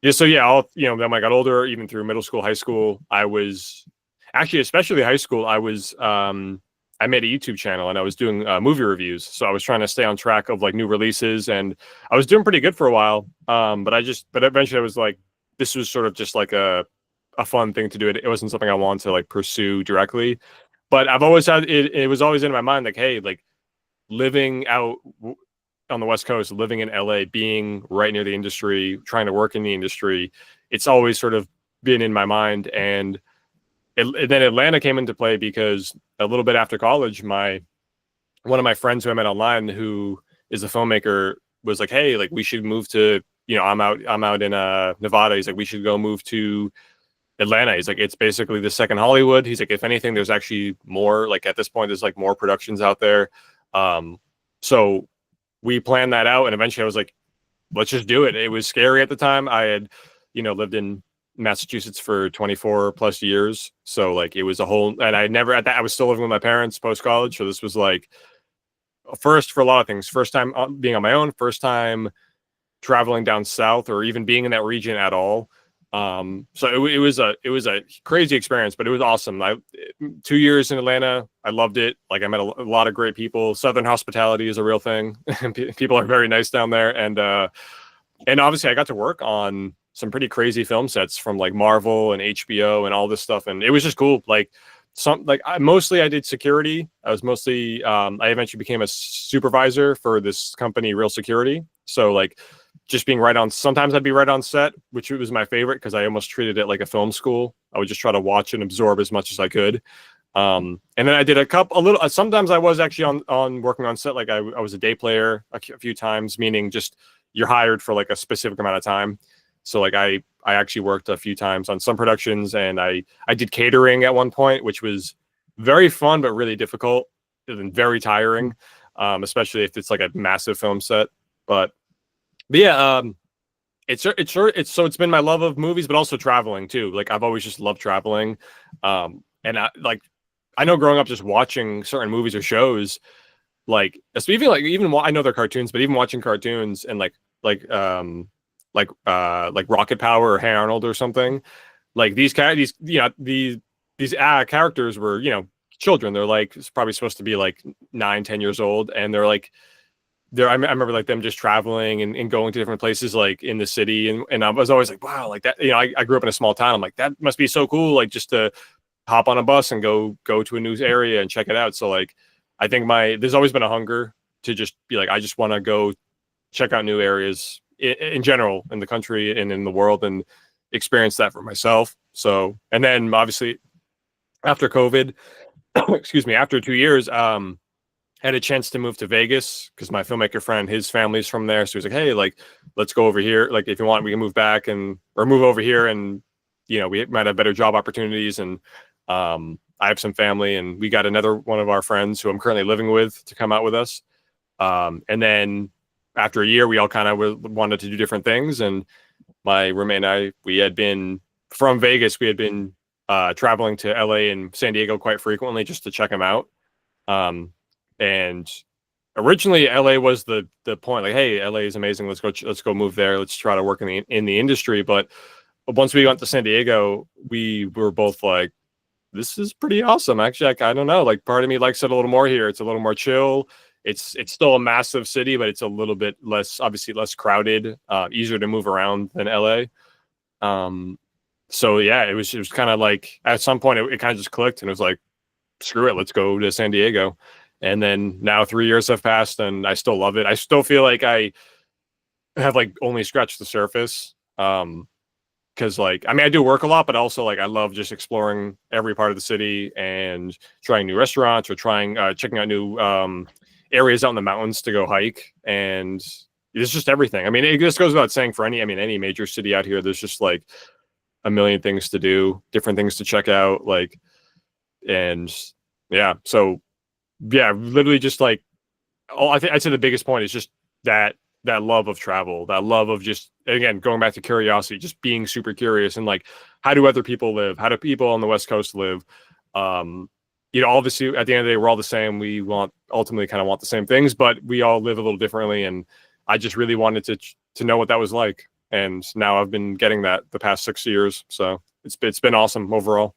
yeah, so yeah, then when I got older, even through middle school, high school, I was actually, especially high school, I made a YouTube channel and I was doing movie reviews. So I was trying to stay on track of like new releases, and I was doing pretty good for a while. But eventually I was like, this was sort of just like a fun thing to do. It wasn't something I wanted to like pursue directly, but I've always had it. It was always in my mind, like, hey, like living out on the West Coast, living in LA, being right near the industry, trying to work in the industry, it's always sort of been in my mind. And then Atlanta came into play because a little bit after college, one of my friends who I met online, who is a filmmaker, was like, "Hey, like we should move to, I'm out in Nevada." He's like, "We should go move to Atlanta." He's like, "It's basically the second Hollywood." He's like, "If anything, there's actually more. Like at this point, there's like more productions out there." So we planned that out, and eventually I was like, let's just do it. It was scary at the time. I had, lived in Massachusetts for 24 plus years. So like it was a whole, and I never at that, I was still living with my parents post college. So this was like a first for a lot of things. First time being on my own, first time traveling down south or even being in that region at all. So it was a crazy experience, but it was awesome. 2 years in Atlanta, I loved it. Like I met a lot of great people. Southern hospitality is a real thing. People are very nice down there, and obviously I got to work on some pretty crazy film sets from like Marvel and HBO and all this stuff, and it was just cool. Like I did security. I was mostly I eventually became a supervisor for this company, Real Security. So like just being right on, sometimes I'd be right on set, which was my favorite because I almost treated it like a film school. I would just try to watch and absorb as much as I could. And then I did sometimes I was actually on working on set. Like I was a day player a few times, meaning just you're hired for like a specific amount of time. So like I actually worked a few times on some productions, and I did catering at one point, which was very fun, but really difficult and very tiring. Especially if it's like a massive film set, but yeah, it's been my love of movies, but also traveling too. Like I've always just loved traveling, and I know growing up just watching certain movies or shows, like even I know they're cartoons, but even watching cartoons and like Rocket Power or Hey Arnold or something, like these characters were children. They're like probably supposed to be like 9, 10 years old, and they're like I remember like them just traveling and going to different places like in the city, and I was always like, wow, like that. I grew up in a small town. I'm like, that must be so cool, like just to hop on a bus and go to a new area and check it out. So like I think there's always been a hunger to just be like, I just want to go check out new areas in general in the country and in the world and experience that for myself. So, and then obviously after COVID, excuse me, after 2 years, had a chance to move to Vegas because my filmmaker friend, his family's from there. So he was like, hey, like, let's go over here. Like, if you want, we can move back or move over here, and, we might have better job opportunities. And I have some family, and we got another one of our friends who I'm currently living with to come out with us. And then after a year, we all kind of wanted to do different things. And my roommate and I, we had been from Vegas. We had been traveling to LA and San Diego quite frequently just to check them out. And originally LA was the point, like, hey, LA is amazing. Let's go move there. Let's try to work in the industry. But once we got to San Diego, we were both like, this is pretty awesome. Actually, I don't know. Like part of me likes it a little more here. It's a little more chill. It's still a massive city, but it's a little bit obviously less crowded, easier to move around than LA. So yeah, it was kind of like at some point it kind of just clicked, and it was like, screw it, let's go to San Diego. And then now 3 years have passed, and I still love it. I still feel like I have like only scratched the surface. because like, I mean, I do work a lot, but also like I love just exploring every part of the city and trying new restaurants or trying checking out new areas out in the mountains to go hike. And it's just everything. I mean, it just goes without saying for any major city out here, there's just like a million things to do, different things to check out, like, and yeah. So yeah, literally just like, I think I'd say the biggest point is just that love of travel, that love of just, again, going back to curiosity, just being super curious and like, how do other people live? How do people on the West Coast live? Obviously at the end of the day, we're all the same. We ultimately kind of want the same things, but we all live a little differently. And I just really wanted to know what that was like. And now I've been getting that the past 6 years. So it's been awesome overall.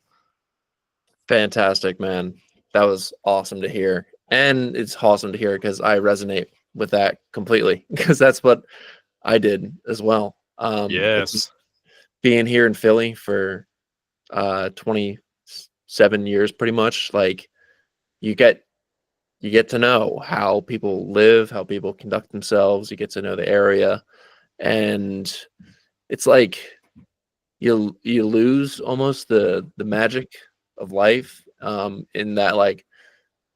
Fantastic, man. That was awesome to hear. And it's awesome to hear because I resonate with that completely because that's what I did as well. Yes. Being here in Philly for 27 years pretty much, like you get to know how people live, how people conduct themselves, you get to know the area, and it's like you lose almost the magic of life, in that like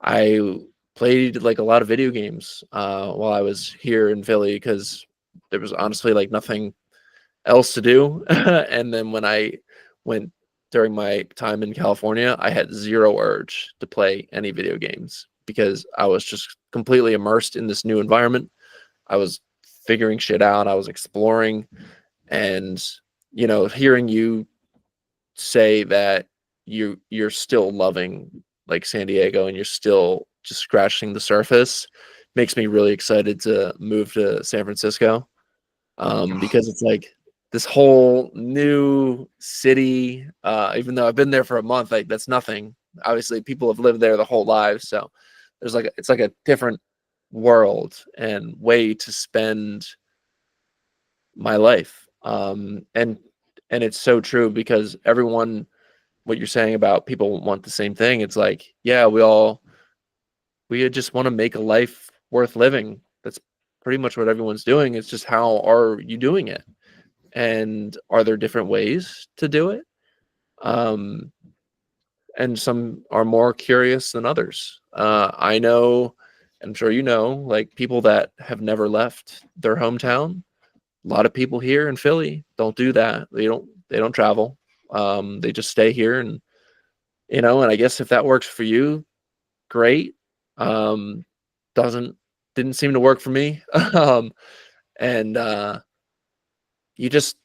I played like a lot of video games while I was here in Philly because there was honestly like nothing else to do. And then when I went during my time in California, I had zero urge to play any video games because I was just completely immersed in this new environment. I was figuring shit out, I was exploring, and hearing you say that you're still loving like San Diego and you're still just scratching the surface makes me really excited to move to San Francisco, because it's like this whole new city. Even though I've been there for a month, like that's nothing. Obviously, people have lived there the whole lives, so it's like a different world and way to spend my life. And it's so true because everyone, what you're saying about people want the same thing. It's like, yeah, we just want to make a life worth living. That's pretty much what everyone's doing. It's just how are you doing it? And are there different ways to do it? And some are more curious than others. I know, I'm sure you know, like people that have never left their hometown. A lot of people here in Philly don't do that. They don't travel. They just stay here, and and I guess if that works for you, great. Um, didn't seem to work for me. And you just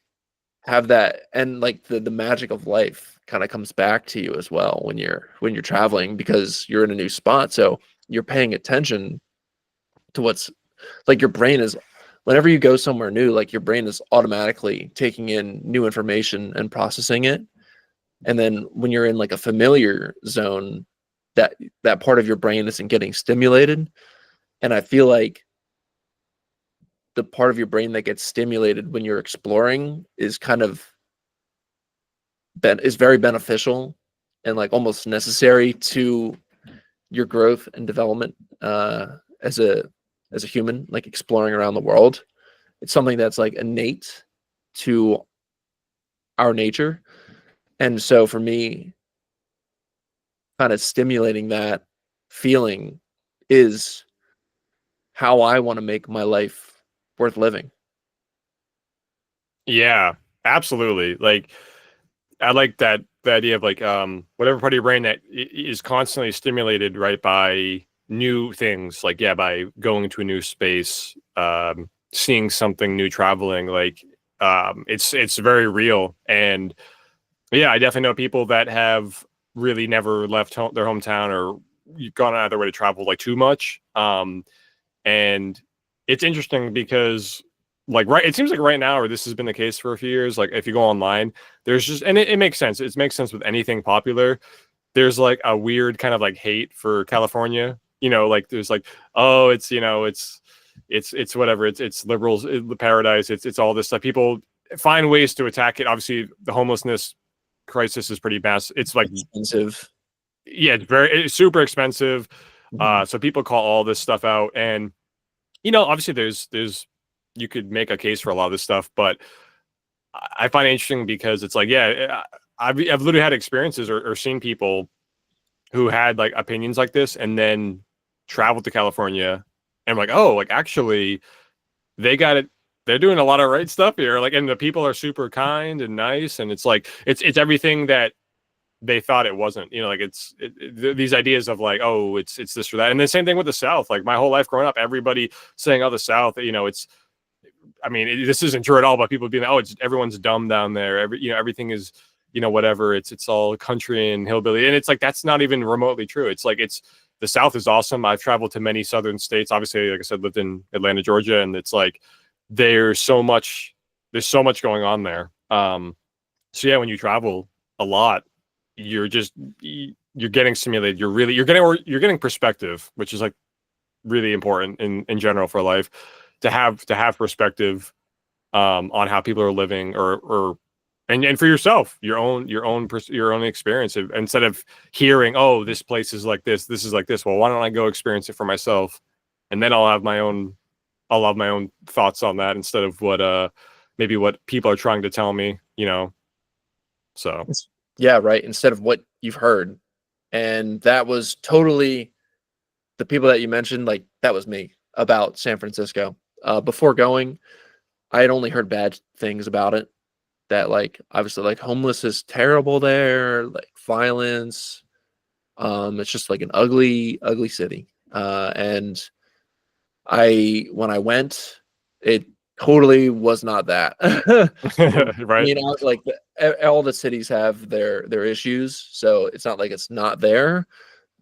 have that, and like the magic of life kind of comes back to you as well when you're traveling because you're in a new spot. So you're paying attention to what's like your brain is whenever you go somewhere new, like your brain is automatically taking in new information and processing it. And then when you're in like a familiar zone, that part of your brain isn't getting stimulated. And I feel like the part of your brain that gets stimulated when you're exploring is is very beneficial and like almost necessary to your growth and development as a human, like exploring around the world. It's something that's like innate to our nature. And so for me, kind of stimulating that feeling is how I want to make my life worth living. Yeah, absolutely. Like, I like that the idea of like whatever part of your brain that is constantly stimulated, right, by new things, like yeah, by going to a new space, seeing something new, traveling, like it's very real. And yeah, I definitely know people that have really never left their hometown or gone out of their way to travel like too much. And it's interesting because it seems like right now, or this has been the case for a few years, like if you go online, there's just, and it makes sense. It makes sense with anything popular. There's like a weird kind of like hate for California, like there's like, oh, it's, it's whatever. It's liberals, the paradise. It's all this stuff. People find ways to attack it. Obviously the homelessness crisis is pretty massive. It's like Expensive. Yeah, it's super expensive. Mhm. So people call all this stuff out, and obviously there's you could make a case for a lot of this stuff, but I find it interesting because it's like, yeah, I've literally had experiences or seen people who had like opinions like this and then traveled to California and like, oh, like actually they got it. They're doing a lot of right stuff here. Like, and the people are super kind and nice. And it's like, it's everything that they thought it wasn't, you know, like these ideas of like, oh, it's this or that. And the same thing with the South. Like my whole life growing up, everybody saying, oh, the South, you know, I mean, this isn't true at all, but people being, oh, it's everyone's dumb down there. Everything is, you know, whatever. It's all country and hillbilly. And it's like, that's not even remotely true. It's like, the South is awesome. I've traveled to many Southern states. Obviously, like I said, lived in Atlanta, Georgia. And it's like, there's so much going on there. So yeah, when you travel a lot, you're getting stimulated. You're getting perspective, which is like really important in general for life, to have perspective on how people are living and for yourself, your own experience, instead of hearing, oh, this place is like this is like this. Well, why don't I go experience it for myself, and then I'll have my own thoughts on that instead of what maybe what people are trying to tell me, you know. So yeah, right. Instead of what you've heard. And that was totally the people that you mentioned, like that was me about San Francisco. Before going, I had only heard bad things about it. That like obviously like homeless is terrible there, like violence. It's just like an ugly, ugly city. And when I went, it totally was not that. right. I mean, like all the cities have their issues, so it's not like it's not there,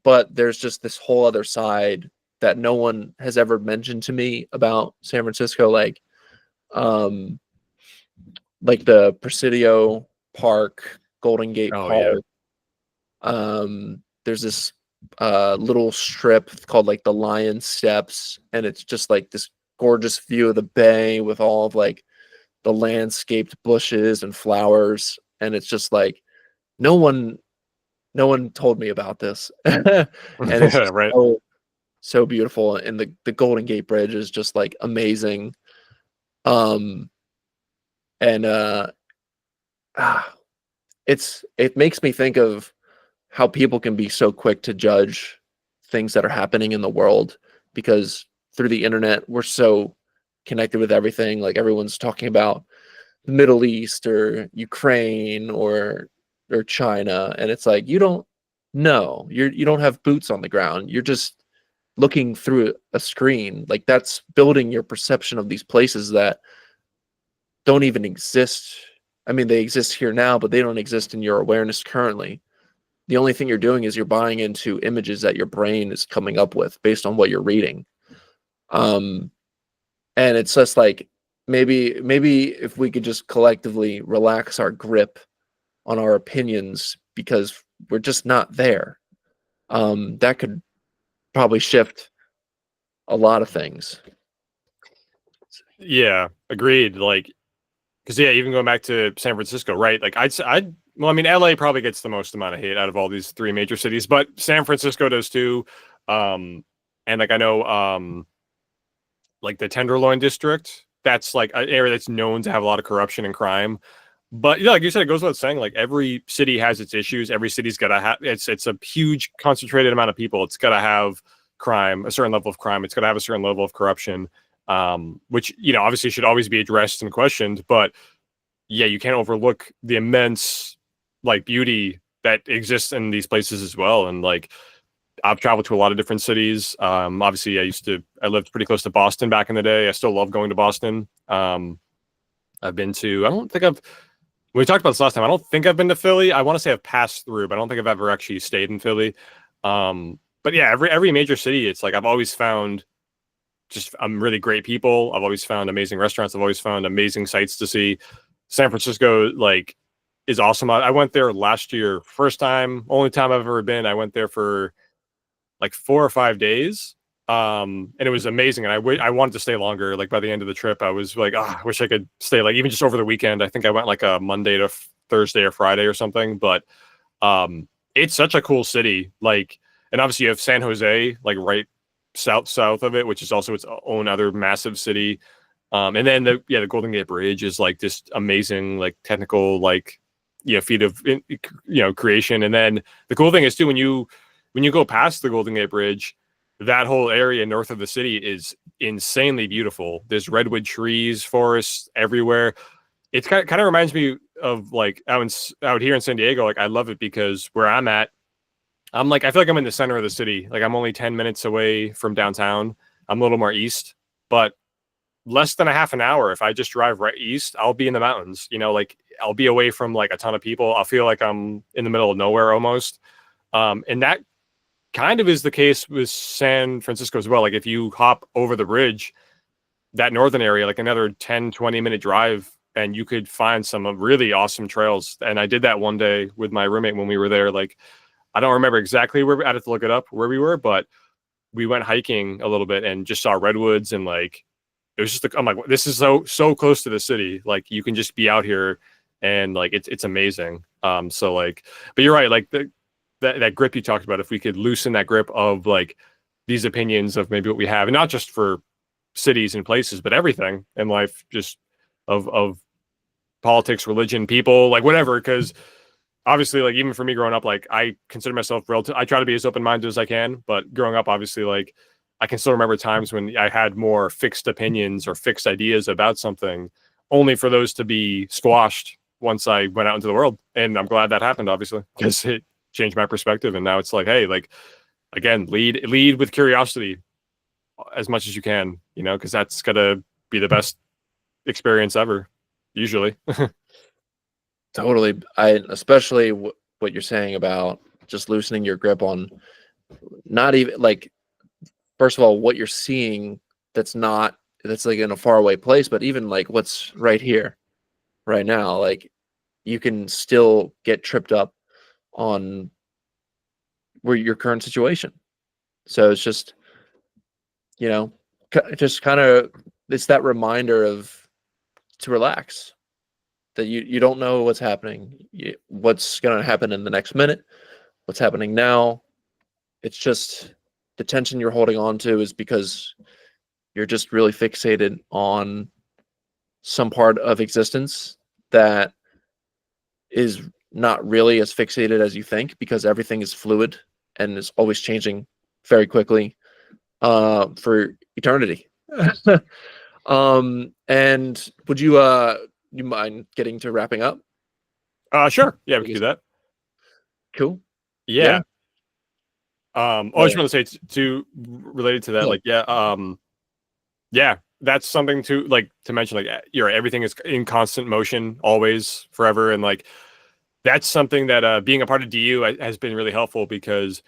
but there's just this whole other side that no one has ever mentioned to me about San Francisco, um, like the Presidio Park, Golden Gate Oh yeah. Park. There's this little strip called like the Lion Steps, and it's just like this gorgeous view of the bay with all of like the landscaped bushes and flowers, and it's just like no one told me about this. And it's just right. so beautiful, and the Golden Gate Bridge is just like amazing. um and ah, it makes me think of how people can be so quick to judge things that are happening in the world, because through the internet we're so connected with everything. Like everyone's talking about the Middle East or Ukraine or China, and it's like you don't know. You don't have boots on the ground. You're just looking through a screen. Like that's building your perception of these places that don't even exist. I mean, they exist here now, but they don't exist in your awareness currently. The only thing you're doing is you're buying into images that your brain is coming up with based on what you're reading. Um, and it's just like maybe if we could just collectively relax our grip on our opinions because we're just not there, that could probably shift a lot of things. Yeah, agreed. Like, because yeah, even going back to San Francisco, right? Like well, I mean, LA probably gets the most amount of hate out of all these three major cities, but San Francisco does too. And like I know, like the Tenderloin district, that's like an area that's known to have a lot of corruption and crime. But yeah, like you said, it goes without saying, like every city has its issues. Every city's got to have it's a huge concentrated amount of people. It's got to have crime, a certain level of crime. It's got to have a certain level of corruption, which, you know, obviously should always be addressed and questioned. But yeah, you can't overlook the immense like beauty that exists in these places as well. And like I've traveled to a lot of different cities. Obviously, I lived pretty close to Boston back in the day. I still love going to Boston. I've been to, I don't think I've, we talked about this last time. I don't think I've been to Philly. I want to say I've passed through, but I don't think I've ever actually stayed in Philly. But yeah, every major city, it's like I've always found just really great people. I've always found amazing restaurants. I've always found amazing sights to see. San Francisco, like, is awesome. I went there last year, first time, only time I've ever been. I went there for like 4 or 5 days. And it was amazing. And I wanted to stay longer. Like by the end of the trip, I was like, I wish I could stay like even just over the weekend. I think I went like a Monday to Thursday or Friday or something, but, it's such a cool city. Like, and obviously you have San Jose, like right south of it, which is also its own other massive city. And then the Golden Gate Bridge is like just amazing, like technical, like feat of creation. And then the cool thing is too, when you go past the Golden Gate Bridge, that whole area north of the city is insanely beautiful. There's redwood trees, forests everywhere. It's kind of reminds me of like out here in San Diego. Like I love it because where I'm at, I'm like I feel like I'm in the center of the city. Like I'm only 10 minutes away from downtown. I'm a little more east, but less than a half an hour if I just drive right east, I'll be in the mountains. Like I'll be away from like a ton of people. I'll feel like I'm in the middle of nowhere almost. And that kind of is the case with San Francisco as well. Like if you hop over the bridge, that northern area, like another 10, 20-minute drive, and you could find some really awesome trails. And I did that one day with my roommate when we were there. Like, I don't remember exactly where I'd have to look it up where we were, but we went hiking a little bit and just saw redwoods and like, it was just like, I'm like, this is so close to the city. Like you can just be out here and like, it's amazing. So like, but you're right. Like that grip you talked about, if we could loosen that grip of like these opinions of maybe what we have, and not just for cities and places, but everything in life, just of politics, religion, people, like whatever. Cause obviously like, even for me growing up, like I consider myself relative. I try to be as open-minded as I can, but growing up, obviously, like I can still remember times when I had more fixed opinions or fixed ideas about something, only for those to be squashed once I went out into the world. And I'm glad that happened, obviously, because it changed my perspective. And now it's like, hey, like again, lead with curiosity as much as you can, because that's gonna be the best experience ever, usually. Totally. I especially what you're saying about just loosening your grip on not even like, first of all, what you're seeing that's like in a faraway place, but even like what's right here, right now, like you can still get tripped up on where your current situation. So it's just, just kind of, it's that reminder to relax, that you don't know what's happening, what's going to happen in the next minute, what's happening now. It's just the tension you're holding on to is because you're just really fixated on some part of existence that is not really as fixated as you think, because everything is fluid and is always changing very quickly for eternity. And would you mind getting to wrapping up? Sure. Yeah, we can do that. Cool. Yeah. I just want to say to related to that, Yeah. like, yeah, that's something to mention. Like, you're right, everything is in constant motion, always, forever, and like that's something that being a part of DU has been really helpful, because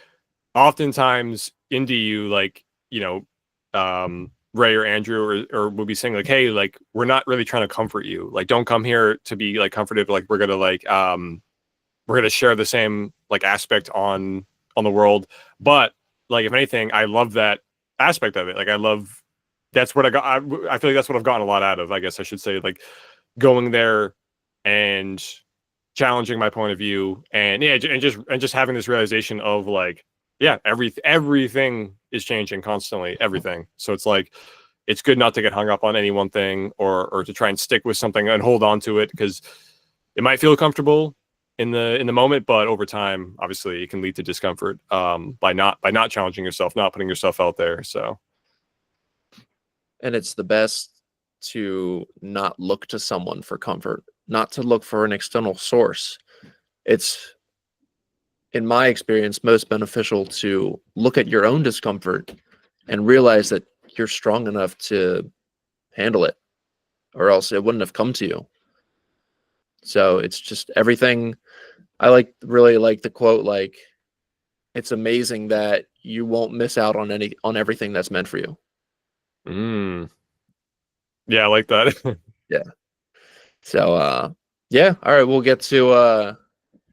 oftentimes in DU, like Ray or Andrew or will be saying like, hey, like we're not really trying to comfort you. Like, don't come here to be like comforted. Like, we're gonna share the same like aspect on the world. But like, if anything, I love that aspect of it. Like, that's what I got. I feel like that's what I've gotten a lot out of, I guess I should say, like going there and challenging my point of view, and just having this realization of like, yeah, everything is changing constantly, everything. So it's like, it's good not to get hung up on any one thing, or to try and stick with something and hold on to it, because it might feel comfortable in the moment, but over time, obviously, it can lead to discomfort by not challenging yourself, not putting yourself out there. So, and it's the best to not look to someone for comfort, not to look for an external source. It's, in my experience, most beneficial to look at your own discomfort and realize that you're strong enough to handle it, or else it wouldn't have come to you. So it's just everything. I really like the quote, like, it's amazing that you won't miss out on everything that's meant for you. Yeah, I like that. Yeah. So yeah, all right, we'll get to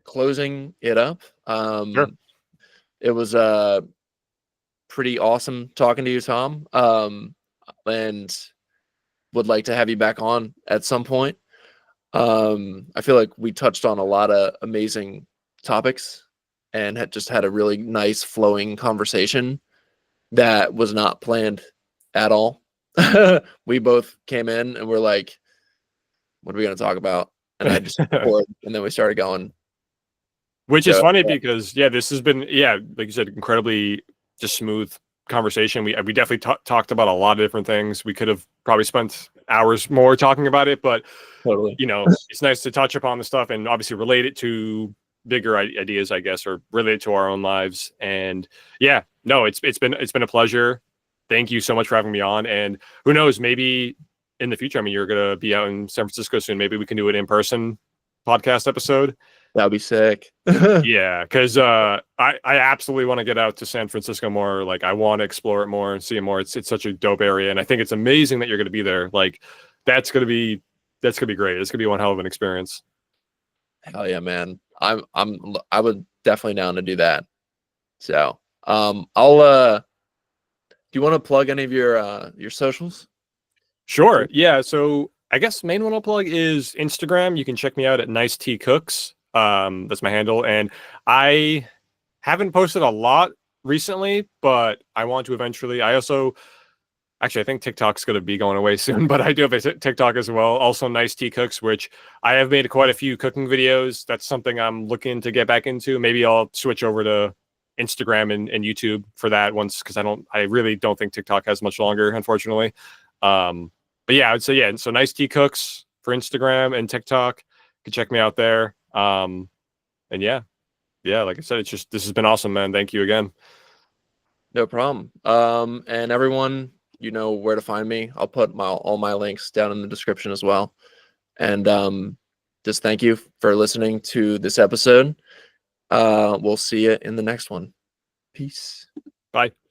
closing it up. Sure. It was pretty awesome talking to you, Tom. And would like to have you back on at some point. I feel like we touched on a lot of amazing topics and had a really nice flowing conversation that was not planned at all. we both came in and we're like, what are we going to talk about? And I just poured, and then we started going. Which is So, funny because this has been like you said, incredibly just smooth conversation. We definitely talked about a lot of different things. We could have probably spent hours more talking about it, but totally. It's nice to touch upon the stuff and obviously relate it to bigger ideas, I guess, or relate it to our own lives. And it's been a pleasure. Thank you so much for having me on. And who knows, maybe in the future, I mean, you're gonna be out in San Francisco soon. Maybe we can do an in-person podcast episode. That'd be sick. Yeah, because I absolutely want to get out to San Francisco more. Like, I want to explore it more and see it more. It's such a dope area, and I think it's amazing that you're going to be there. Like, that's gonna be great. It's gonna be one hell of an experience. Hell yeah, man. I would definitely down to do that. So, I'll do you want to plug any of your socials? Sure. Yeah. So I guess the main one I'll plug is Instagram. You can check me out at Nice Tea Cooks. That's my handle, and I haven't posted a lot recently, but I want to eventually. I also actually I think TikTok's going to be going away soon, but I do have a TikTok as well. Also, Nice Tea Cooks, which I have made quite a few cooking videos. That's something I'm looking to get back into. Maybe I'll switch over to Instagram and YouTube for that once, because I really don't think TikTok has much longer, unfortunately. But yeah, I would say so Nice Tea Cooks for Instagram and TikTok. You can check me out there. And like I said, this has been awesome, man. Thank you again. No problem. And everyone, you know where to find me. I'll put all my links down in the description as well. And just thank you for listening to this episode. We'll see you in the next one. Peace. Bye.